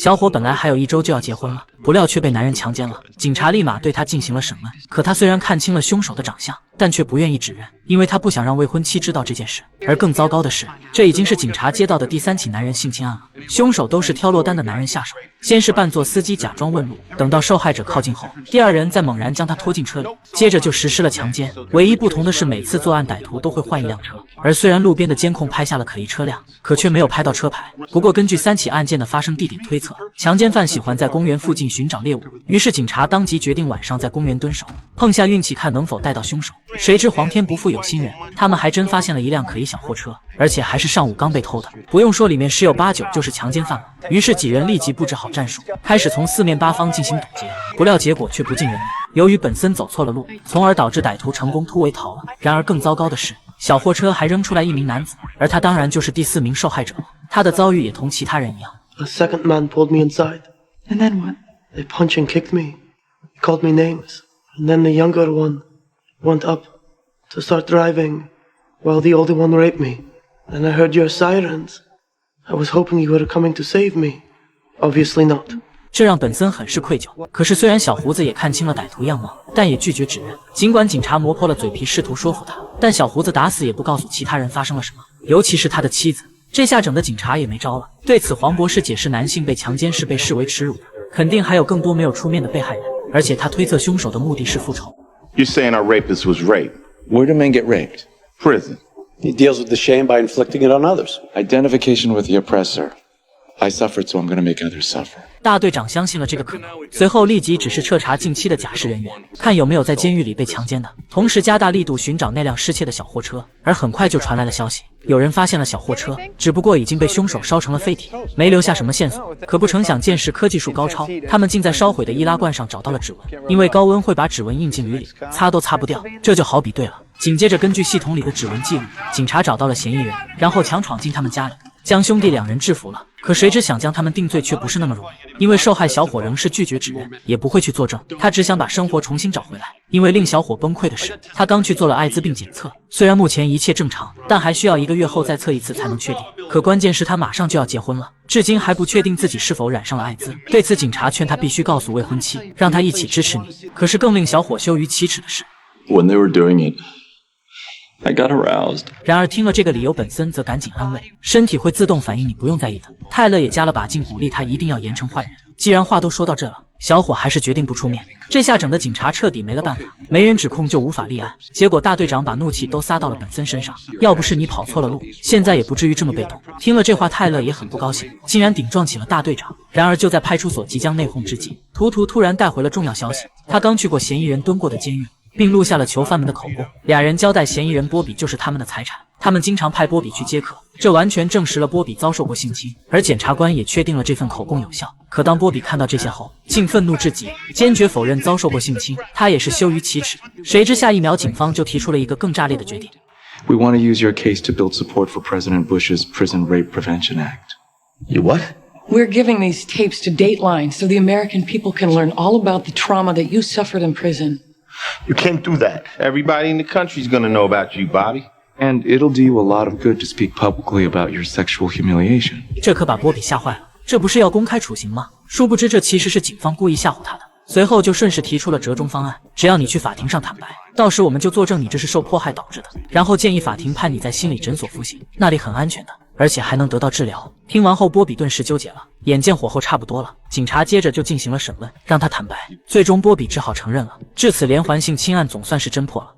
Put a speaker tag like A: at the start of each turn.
A: 小伙本来还有1周就要结婚了，不料却被男人强奸了。警察立马对他进行了审问，可他虽然看清了凶手的长相，但却不愿意指认，因为他不想让未婚妻知道这件事。而更糟糕的是，这已经是警察接到的第3起男人性侵案了。凶手都是挑落单的男人下手，先是扮作司机假装问路，等到受害者靠近后，第二人再猛然将他拖进车里，接着就实施了强奸。唯一不同的是，每次作案歹徒都会换一辆车，而虽然路边的监控拍下了可疑车辆，可却没有拍到车牌。不过根据3起案件的发生地点推测，强奸犯喜欢在公园附近寻找猎物，于是警察当即决定晚上在公园蹲守，碰下运气看能否带到凶手。谁知皇天不负有心人，他们还真发现了一辆可疑小货车，而且还是上午刚被偷的，不用说里面十有8九就是强奸犯了。于是几人立即布置好战术，开始从4面8方进行堵截，不料结果却不尽人意。由于本森走错了路，从而导致歹徒成功突围逃了。然而更糟糕的是，小货车还扔出来一名男子，而他当然就是第4名受害者。他的遭遇也同其他人一样。
B: A second man pulled me inside.
C: And then what?
B: They punched and kicked me. They called me names. And then the younger one went up to start driving while the older one raped me. And I heard your sirens. I was hoping you were coming to save me. Obviously not.
A: 这让本森很是愧疚。可是虽然小胡子也看清了歹徒样貌，但也拒绝指认。尽管警察磨破了嘴皮试图说服他，但小胡子打死也不告诉其他人发生了什么，尤其是他的妻子。这下整的警察也没招了。对此，黄博士解释，男性被强奸是被视为耻辱的，肯定还有更多没有出面的被害人，而且他推测凶手的目的是复仇。
D: You're saying our rapist was raped?
E: Where do men get raped?
D: Prison.
F: He deals with the shame by inflicting it on others.
E: Identification with the oppressor. I suffered, so I'm going to make others suffer.
A: 大队长相信了这个可能，随后立即指示彻查近期的假释人员，看有没有在监狱里被强奸的，同时加大力度寻找那辆失窃的小货车。而很快就传来了消息，有人发现了小货车，只不过已经被凶手烧成了废铁，没留下什么线索。可不成想，鉴识科技术高超，他们竟在烧毁的易拉罐上找到了指纹，因为高温会把指纹印进铝里，擦都擦不掉。这就好比对了。紧接着，根据系统里的指纹记录，警察找到了嫌疑人，然后强闯进他们家里，将兄弟2人制服了。可谁知想将他们定罪却不是那么容易，因为受害小伙仍是拒绝指认，也不会去作证，他只想把生活重新找回来。因为令小伙崩溃的是，他刚去做了艾滋病检测，虽然目前一切正常，但还需要1个月后再测一次才能确定。可关键是他马上就要结婚了，至今还不确定自己是否染上了艾滋。对此，警察劝他必须告诉未婚妻，让他一起支持你。可是更令小伙羞于启齿的是，
D: When they were doing it, I got aroused.
A: 然而听了这个理由，本森则赶紧安慰，身体会自动反应，你不用在意的。泰勒也加了把劲，鼓励他一定要严惩坏人。既然话都说到这了，小伙还是决定不出面。这下整的警察彻底没了办法，没人指控就无法立案。结果大队长把怒气都撒到了本森身上，要不是你跑错了路，现在也不至于这么被动。听了这话，泰勒也很不高兴，竟然顶撞起了大队长。然而就在派出所即将内讧之际，图图突然带回了重要消息，他刚去过嫌疑人蹲过的监狱，并录下了囚犯们的口供。2人交代嫌疑人波比就是他们的财产，他们经常派波比去接客，这完全证实了波比遭受过性侵，而检察官也确定了这份口供有效。可当波比看到这些后，竟愤怒至极，坚决否认遭受过性侵，他也是羞于启齿。谁知下一秒，警方就提出了一个更炸裂的决定。
E: We want to use your case to build support for President Bush's Prison Rape Prevention Act.
F: You what?
C: We're giving these tapes to Dateline so the American people can learn all about the trauma that you suffered in prison.
D: You can't do that. Everybody in the country's gonna know about you, Bobby.
E: And it'll do you a lot of good to speak publicly about your sexual humiliation.
A: 这可把波比吓坏了，这不是要公开处刑吗？殊不知这其实是警方故意吓唬他的。随后就顺势提出了折中方案，只要你去法庭上坦白，到时我们就作证你这是受迫害导致的，然后建议法庭判你在心理诊所服刑，那里很安全的，而且还能得到治疗。听完后，波比顿时纠结了，眼见火候差不多了，警察接着就进行了审问，让他坦白。最终波比只好承认了。至此，连环性侵案总算是侦破了。